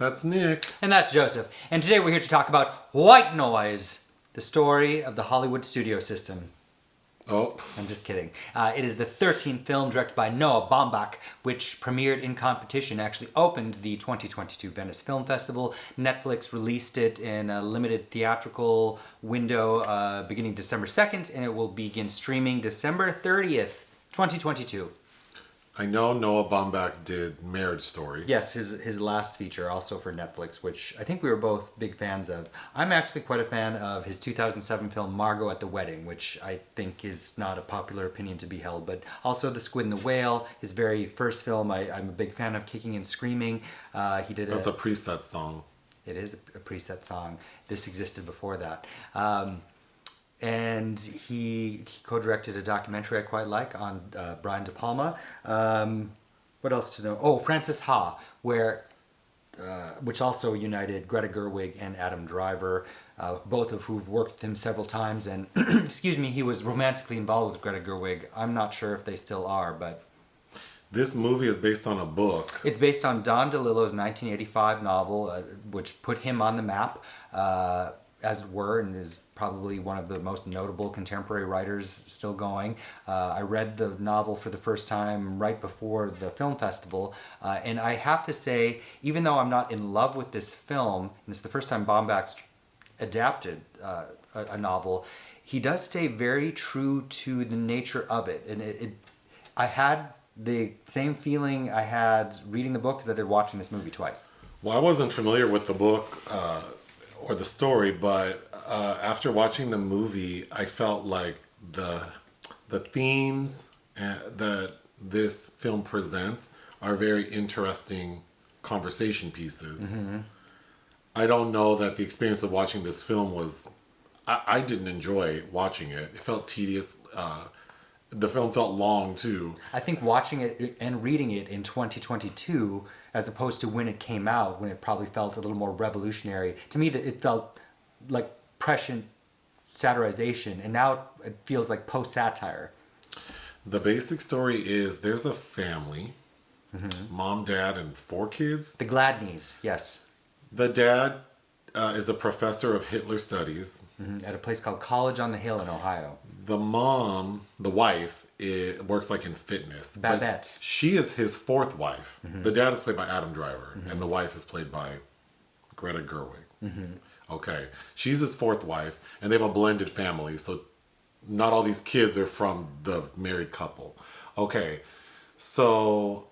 That's Nick. And that's Joseph. And today we're here to talk about White Noise, the story of the Hollywood studio system. Oh. I'm just kidding. It is the 13th film directed by Noah Baumbach, which premiered in competition, actually opened the 2022 Venice Film Festival. Netflix released it in a limited theatrical window beginning December 2nd, and it will begin streaming December 30th, 2022. I know Noah Baumbach did Marriage Story. Yes, his last feature, also for Netflix, which I think we were both big fans of. I'm actually quite a fan of his 2007 film Margot at the Wedding, which I think is not a popular opinion to be held, but also The Squid and the Whale, his very first film. I'm a big fan of Kicking and Screaming. That's a preset song. It is a preset song. This existed before that. And he co-directed a documentary I quite like on Brian De Palma. What else to know? Oh, Frances Ha, which also united Greta Gerwig and Adam Driver, both of who've worked with him several times. And excuse me, he was romantically involved with Greta Gerwig. I'm not sure if they still are, but this movie is based on a book. It's based on Don DeLillo's 1985 novel, which put him on the map, as it were, and is probably one of the most notable contemporary writers still going. I read the novel for the first time right before the film festival, and I have to say, even though I'm not in love with this film, and it's the first time Baumbach's adapted a novel, he does stay very true to the nature of it. And I had the same feeling I had reading the book as I did watching this movie twice. Well, I wasn't familiar with the book or the story, but after watching the movie, I felt like the themes that this film presents are very interesting conversation pieces. Mm-hmm. I don't know that the experience of watching this film was... I didn't enjoy watching it. It felt tedious. The film felt long, too. I think watching it and reading it in 2022, as opposed to when it came out, when it probably felt a little more revolutionary, to me that it felt like prescient satirization, and now it feels like post-satire. The basic story is there's a family, mom, dad, and 4 kids. The Gladneys, yes. The dad is a professor of Hitler studies. At a place called College on the Hill in Ohio. The mom, the wife, works like in fitness. Babette. She is his 4th wife. The dad is played by Adam Driver, and the wife is played by Greta Gerwig. Okay. She's his 4th wife, and they have a blended family, so not all these kids are from the married couple. Okay. So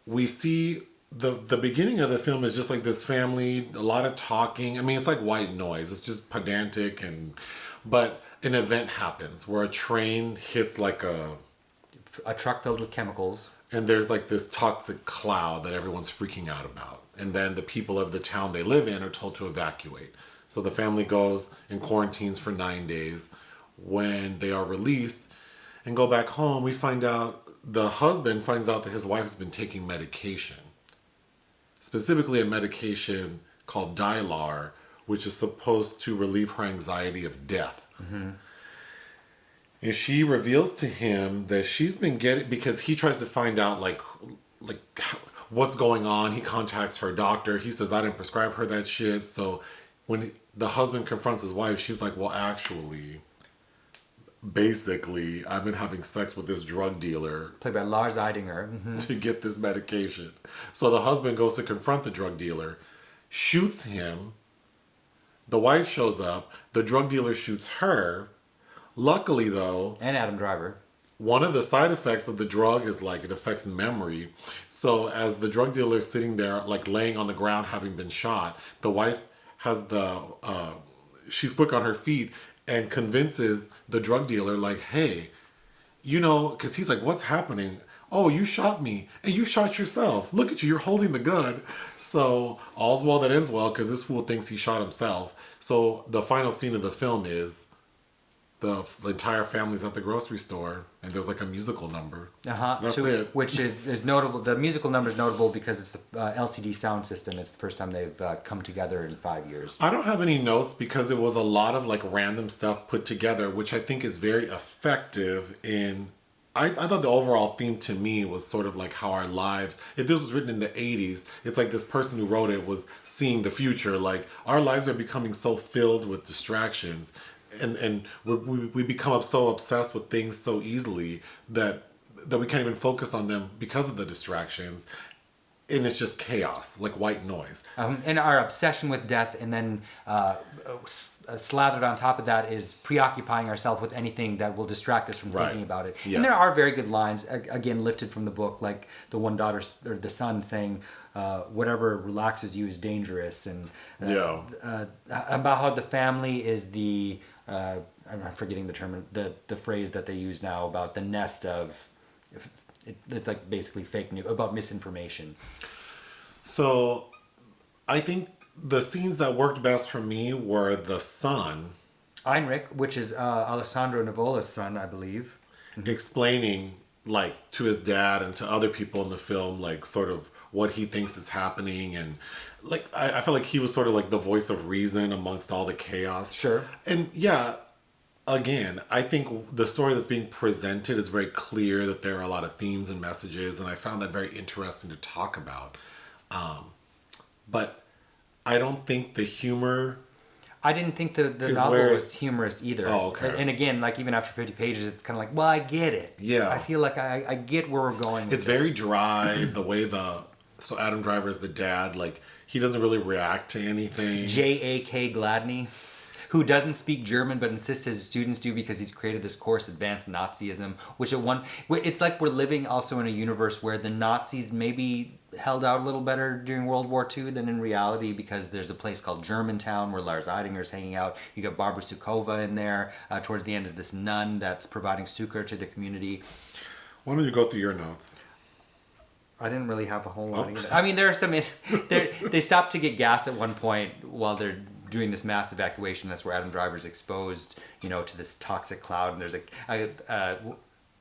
we see the beginning of the film is just like this family, a lot of talking. I mean, it's like white noise. It's just pedantic, but an event happens where a train hits like a truck filled with chemicals. And there's like this toxic cloud that everyone's freaking out about. And then the people of the town they live in are told to evacuate. So the family goes and quarantines for 9 days. When they are released and go back home, we find out the husband finds out that his wife has been taking medication. Specifically a medication called Dilar, which is supposed to relieve her anxiety of death. And she reveals to him that she's been getting, because he tries to find out like what's going on. He contacts her doctor. He says, I didn't prescribe her that shit. So when the husband confronts his wife, she's like, well, actually, basically, I've been having sex with this drug dealer. Played by Lars Eidinger. To get this medication. So the husband goes to confront the drug dealer, shoots him. The wife shows up. The drug dealer shoots her. Luckily, though... And Adam Driver. One of the side effects of the drug is like it affects memory. So as the drug dealer is sitting there, like laying on the ground having been shot, the wife has she's quick on her feet and convinces the drug dealer like, hey, because he's like, what's happening? Oh, you shot me and you shot yourself. Look at you, you're holding the gun. So all's well that ends well because this fool thinks he shot himself. So the final scene of the film is the entire family's at the grocery store and there's like a musical number. That's it. Which is notable. The musical number is notable because it's the LCD sound system. It's the first time they've come together in 5 years. I don't have any notes because it was a lot of like random stuff put together, which I think is very effective in I thought the overall theme to me was sort of like how our lives, if this was written in the 80s, it's like this person who wrote it was seeing the future. Like our lives are becoming so filled with distractions, and we become so obsessed with things so easily that we can't even focus on them because of the distractions. And it's just chaos, like white noise. And our obsession with death, and then slathered on top of that is preoccupying ourselves with anything that will distract us from thinking about it. Yes. And there are very good lines, again, lifted from the book, like the one daughter, or the son saying, whatever relaxes you is dangerous. And about how the family is the, I'm forgetting the term, the phrase that they use now about the nest of... It's like basically fake news about misinformation. So I think the scenes that worked best for me were the son. Heinrich, which is Alessandro Nivola's son, I believe. Explaining like to his dad and to other people in the film, like sort of what he thinks is happening. And like, I feel like he was sort of like the voice of reason amongst all the chaos. Sure. And yeah, again, I think the story that's being presented is very clear that there are a lot of themes and messages, and I found that very interesting to talk about. But I don't think the humor... I didn't think the novel was humorous either. Oh, okay. And again, like even after 50 pages, it's kind of like, well, I get it. Yeah. I feel like I get where we're going with It's very dry, the way so Adam Driver is the dad, like, he doesn't really react to anything. J.A.K. Gladney, who doesn't speak German but insists his students do because he's created this course, Advanced Nazism, which it's like we're living also in a universe where the Nazis maybe held out a little better during World War II than in reality, because there's a place called Germantown where Lars Eidinger's hanging out. You got Barbara Sukova in there. Towards the end is this nun that's providing succor to the community. Why don't you go through your notes? I didn't really have a whole lot of it. I mean, there are some... They stopped to get gas at one point while they're doing this mass evacuation. That's where Adam Driver's exposed, to this toxic cloud. And there's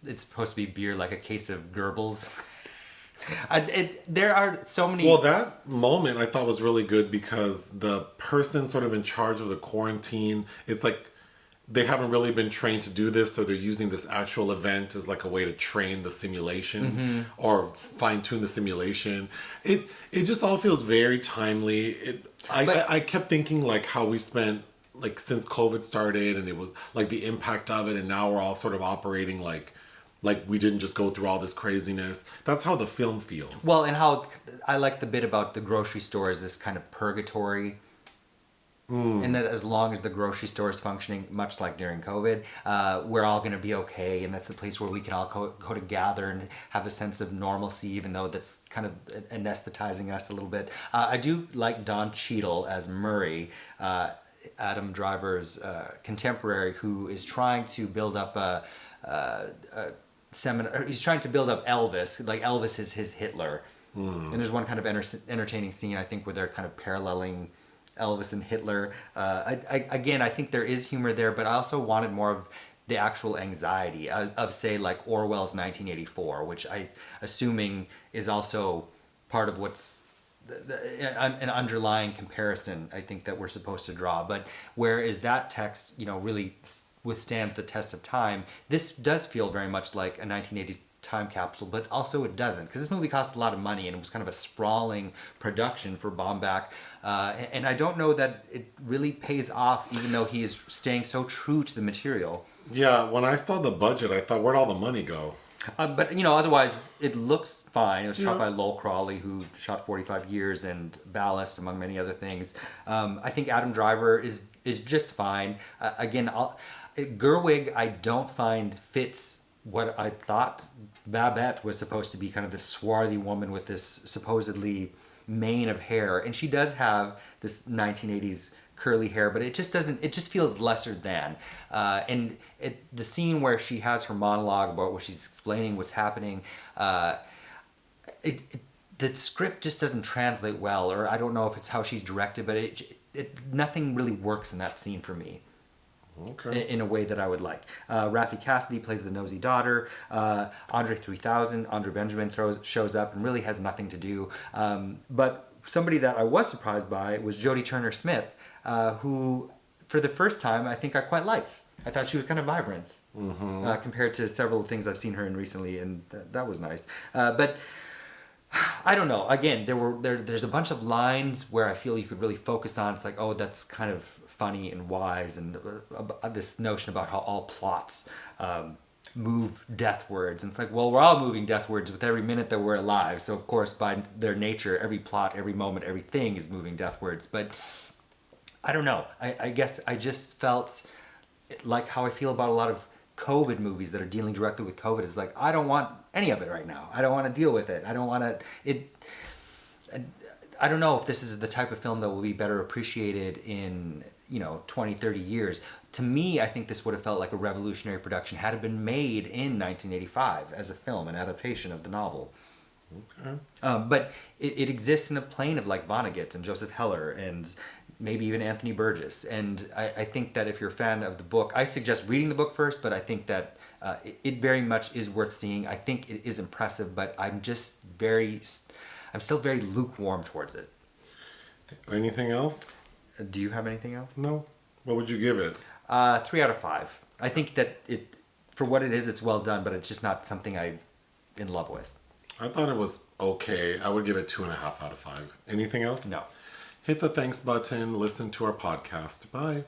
it's supposed to be beer, like a case of Goebbels. There are so many... Well, that moment I thought was really good because the person sort of in charge of the quarantine, it's like they haven't really been trained to do this, so they're using this actual event as like a way to train the simulation or fine-tune the simulation. It just all feels very timely. I kept thinking like how we spent like since COVID started, and it was like the impact of it, and now we're all sort of operating like we didn't just go through all this craziness. That's how the film feels. Well, and how I like the bit about the grocery store is this kind of purgatory. And that as long as the grocery store is functioning, much like during COVID, we're all going to be okay. And that's the place where we can all go to gather and have a sense of normalcy, even though that's kind of anesthetizing us a little bit. I do like Don Cheadle as Murray, Adam Driver's contemporary, who is trying to build up a seminar. He's trying to build up Elvis. Like Elvis is his Hitler. And there's one kind of entertaining scene, I think, where they're kind of paralleling Elvis and Hitler. I think there is humor there, but I also wanted more of the actual anxiety of say, like Orwell's 1984, which I assuming is also part of what's an underlying comparison, I think, that we're supposed to draw. But whereas that text, really withstands the test of time, this does feel very much like a 1980s time capsule, but also it doesn't, because this movie cost a lot of money and it was kind of a sprawling production for Baumbach, and I don't know that it really pays off, even though he is staying so true to the material. Yeah, when I saw the budget, I thought, where'd all the money go? But otherwise it looks fine. It was shot by Lowell Crawley, who shot 45 Years and Ballast, among many other things. I think Adam Driver is just fine. Gerwig I don't find fits what I thought Babette was supposed to be, kind of this swarthy woman with this supposedly mane of hair, and she does have this 1980s curly hair, but it just doesn't, it just feels lesser than. The scene where she has her monologue about what she's explaining what's happening, the script just doesn't translate well, or I don't know if it's how she's directed, but nothing really works in that scene for me. Okay. In a way that I would like. Raffey Cassidy plays the nosy daughter. André 3000, Andre Benjamin shows up and really has nothing to do. But somebody that I was surprised by was Jodie Turner-Smith, who, for the first time, I think I quite liked. I thought she was kind of vibrant compared to several things I've seen her in recently, and that was nice. But I don't know. Again, there's a bunch of lines where I feel you could really focus on. It's like, oh, that's kind of funny and wise, and this notion about how all plots move deathwards. And it's like, well, we're all moving deathwards with every minute that we're alive. So of course, by their nature, every plot, every moment, everything is moving deathwards. But I don't know. I guess I just felt like how I feel about a lot of COVID movies that are dealing directly with COVID. Is like, I don't want any of it right now. I don't want to deal with it. I don't want to. I don't know if this is the type of film that will be better appreciated in 20, 30 years. To me, I think this would have felt like a revolutionary production had it been made in 1985 as a film, an adaptation of the novel. Okay. But it exists in a plane of like Vonnegut and Joseph Heller and maybe even Anthony Burgess. And I think that if you're a fan of the book, I suggest reading the book first, but I think that it very much is worth seeing. I think it is impressive, but I'm still very lukewarm towards it. Anything else? Do you have anything else? No. What would you give it? 3 out of 5. I think that for what it is, it's well done, but it's just not something I'm in love with. I thought it was okay. I would give it 2.5 out of 5. Anything else? No. Hit the thanks button. Listen to our podcast. Bye.